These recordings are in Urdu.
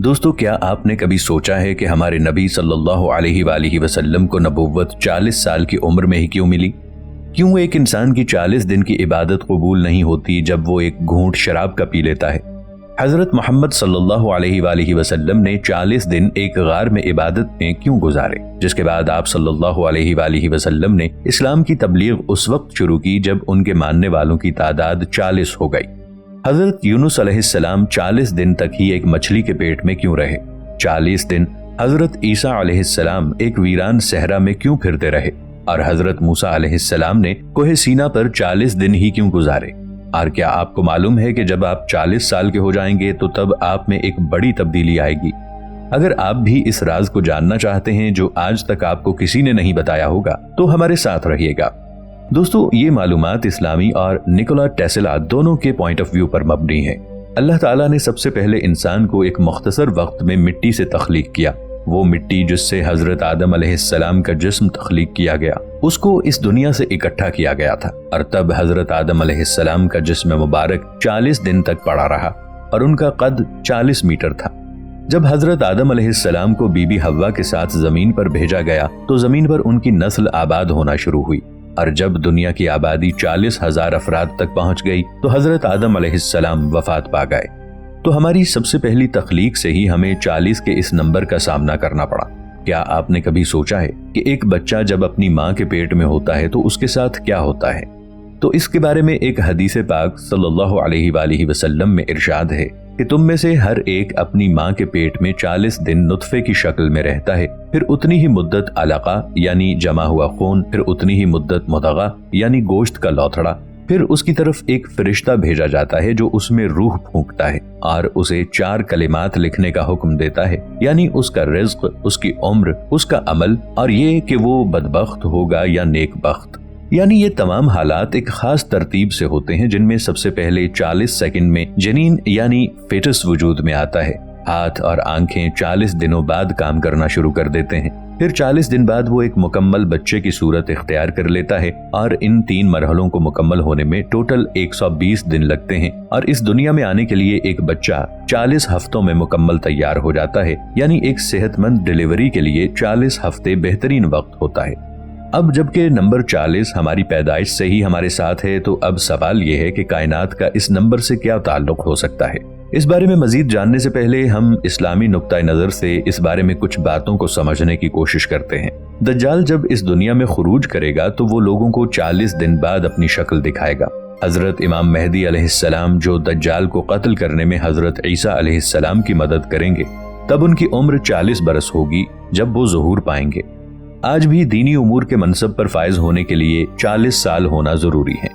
دوستو، کیا آپ نے کبھی سوچا ہے کہ ہمارے نبی صلی اللہ علیہ وآلہ وسلم کو نبوت 40 سال کی عمر میں ہی کیوں ملی؟ کیوں ایک انسان کی 40 دن کی عبادت قبول نہیں ہوتی جب وہ ایک گھونٹ شراب کا پی لیتا ہے؟ حضرت محمد صلی اللہ علیہ وآلہ وسلم نے 40 دن ایک غار میں عبادت میں کیوں گزارے، جس کے بعد آپ صلی اللہ علیہ وآلہ وسلم نے اسلام کی تبلیغ اس وقت شروع کی جب ان کے ماننے والوں کی تعداد 40 ہو گئی؟ حضرت یونس علیہ السلام 40 دن تک ہی ایک مچھلی کے پیٹ میں کیوں رہے؟ 40 دن حضرت عیسیٰ علیہ السلام ایک ویران صحرا میں کیوں پھرتے رہے؟ اور حضرت موسیٰ علیہ السلام نے کوہ سینا پر 40 دن ہی کیوں گزارے؟ اور کیا آپ کو معلوم ہے کہ جب آپ 40 سال کے ہو جائیں گے تو تب آپ میں ایک بڑی تبدیلی آئے گی؟ اگر آپ بھی اس راز کو جاننا چاہتے ہیں جو آج تک آپ کو کسی نے نہیں بتایا ہوگا تو ہمارے ساتھ رہیے گا۔ دوستو، یہ معلومات اسلامی اور نکولا ٹیسلا دونوں کے پوائنٹ آف ویو پر مبنی ہے۔ اللہ تعالیٰ نے سب سے پہلے انسان کو ایک مختصر وقت میں مٹی سے تخلیق کیا۔ وہ مٹی جس سے حضرت آدم علیہ السلام کا جسم تخلیق کیا گیا، اس کو اس دنیا سے اکٹھا کیا گیا تھا، اور تب حضرت آدم علیہ السلام کا جسم مبارک 40 دن تک پڑا رہا اور ان کا قد 40 میٹر تھا۔ جب حضرت آدم علیہ السلام کو بی بی حوا کے ساتھ زمین پر بھیجا گیا تو زمین پر ان کی نسل آباد ہونا شروع ہوئی، اور جب دنیا کی آبادی 40,000 افراد تک پہنچ گئی تو حضرت آدم علیہ السلام وفات پا گئے۔ تو ہماری سب سے پہلی تخلیق سے ہی ہمیں 40 کے اس نمبر کا سامنا کرنا پڑا۔ کیا آپ نے کبھی سوچا ہے کہ ایک بچہ جب اپنی ماں کے پیٹ میں ہوتا ہے تو اس کے ساتھ کیا ہوتا ہے؟ تو اس کے بارے میں ایک حدیث پاک صلی اللہ علیہ وآلہ وسلم میں ارشاد ہے کہ تم میں سے ہر ایک اپنی ماں کے پیٹ میں 40 دن نطفے کی شکل میں رہتا ہے، پھر اتنی ہی مدت علقہ یعنی جمع ہوا خون، پھر اتنی ہی مدت مضغہ یعنی گوشت کا لوتھڑا، پھر اس کی طرف ایک فرشتہ بھیجا جاتا ہے جو اس میں روح پھونکتا ہے اور اسے 4 کلمات لکھنے کا حکم دیتا ہے، یعنی اس کا رزق، اس کی عمر، اس کا عمل، اور یہ کہ وہ بدبخت ہوگا یا نیک بخت۔ یعنی یہ تمام حالات ایک خاص ترتیب سے ہوتے ہیں، جن میں سب سے پہلے 40 سیکنڈ میں جنین یعنی فیٹس وجود میں آتا ہے۔ ہاتھ اور آنکھیں 40 دنوں بعد کام کرنا شروع کر دیتے ہیں، پھر 40 دن بعد وہ ایک مکمل بچے کی صورت اختیار کر لیتا ہے، اور ان 3 مرحلوں کو مکمل ہونے میں ٹوٹل 120 دن لگتے ہیں، اور اس دنیا میں آنے کے لیے ایک بچہ 40 ہفتوں میں مکمل تیار ہو جاتا ہے، یعنی ایک صحت مند ڈیلیوری کے لیے 40 ہفتے بہترین وقت ہوتا ہے۔ اب جبکہ نمبر 40 ہماری پیدائش سے ہی ہمارے ساتھ ہے، تو اب سوال یہ ہے کہ کائنات کا اس نمبر سے کیا تعلق ہو سکتا ہے؟ اس بارے میں مزید جاننے سے پہلے ہم اسلامی نقطہ نظر سے اس بارے میں کچھ باتوں کو سمجھنے کی کوشش کرتے ہیں۔ دجال جب اس دنیا میں خروج کرے گا تو وہ لوگوں کو 40 دن بعد اپنی شکل دکھائے گا۔ حضرت امام مہدی علیہ السلام جو دجال کو قتل کرنے میں حضرت عیسیٰ علیہ السلام کی مدد کریں گے، تب ان کی عمر 40 برس ہوگی جب وہ ظہور پائیں گے۔ آج بھی دینی امور کے منصب پر فائز ہونے کے لیے 40 سال ہونا ضروری ہے۔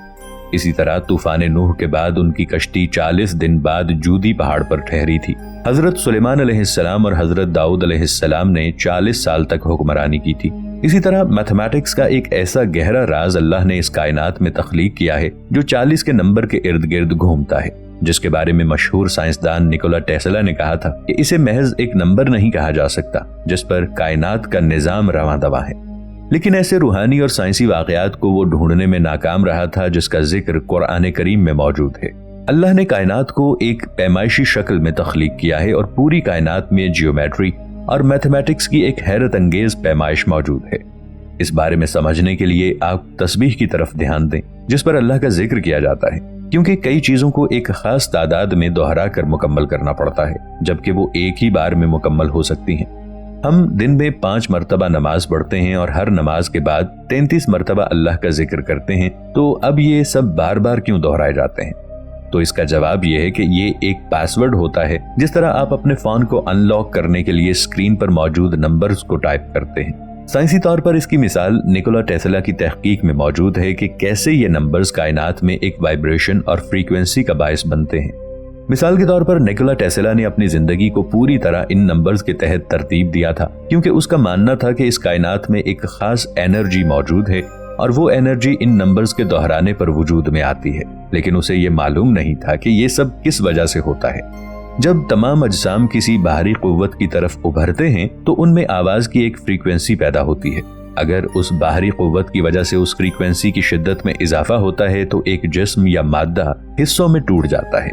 اسی طرح طوفان نوح کے بعد ان کی کشتی 40 دن بعد جودی پہاڑ پر ٹھہری تھی۔ حضرت سلیمان علیہ السلام اور حضرت داؤد علیہ السلام نے 40 سال تک حکمرانی کی تھی۔ اسی طرح میتھمیٹکس کا ایک ایسا گہرا راز اللہ نے اس کائنات میں تخلیق کیا ہے جو 40 کے نمبر کے ارد گرد گھومتا ہے، جس کے بارے میں مشہور سائنسدان نکولا ٹیسلا نے کہا تھا کہ اسے محض ایک نمبر نہیں کہا جا سکتا جس پر کائنات کا نظام رواں دواں ہے۔ لیکن ایسے روحانی اور سائنسی واقعات کو وہ ڈھونڈنے میں ناکام رہا تھا جس کا ذکر قرآن کریم میں موجود ہے۔ اللہ نے کائنات کو ایک پیمائشی شکل میں تخلیق کیا ہے، اور پوری کائنات میں جیومیٹری اور میتھمیٹکس کی ایک حیرت انگیز پیمائش موجود ہے۔ اس بارے میں سمجھنے کے لیے آپ تسبیح کی طرف دھیان دیں جس پر اللہ کا ذکر کیا جاتا ہے، کیونکہ کئی چیزوں کو ایک خاص تعداد میں دہرا کر مکمل کرنا پڑتا ہے جبکہ وہ ایک ہی بار میں مکمل ہو سکتی ہیں۔ ہم دن میں 5 مرتبہ نماز پڑھتے ہیں اور ہر نماز کے بعد 33 مرتبہ اللہ کا ذکر کرتے ہیں، تو اب یہ سب بار بار کیوں دہرائے جاتے ہیں؟ تو اس کا جواب یہ ہے کہ یہ ایک پاس ورڈ ہوتا ہے، جس طرح آپ اپنے فون کو ان لاک کرنے کے لیے اسکرین پر موجود نمبرز کو ٹائپ کرتے ہیں۔ سائنسی طور پر اس کی مثال نکولا ٹیسلا کی تحقیق میں موجود ہے کہ کیسے یہ نمبرز کائنات میں ایک وائبریشن اور فریکوینسی کا باعث بنتے ہیں۔ مثال کے طور پر نکولا ٹیسلا نے اپنی زندگی کو پوری طرح ان نمبرز کے تحت ترتیب دیا تھا، کیونکہ اس کا ماننا تھا کہ اس کائنات میں ایک خاص انرجی موجود ہے اور وہ انرجی ان نمبرز کے دہرانے پر وجود میں آتی ہے، لیکن اسے یہ معلوم نہیں تھا کہ یہ سب کس وجہ سے ہوتا ہے۔ جب تمام اجسام کسی باہری قوت کی طرف ابھرتے ہیں تو ان میں آواز کی ایک فریکوینسی پیدا ہوتی ہے۔ اگر اس باہری قوت کی وجہ سے اس فریکوینسی کی شدت میں اضافہ ہوتا ہے تو ایک جسم یا مادہ حصوں میں ٹوٹ جاتا ہے۔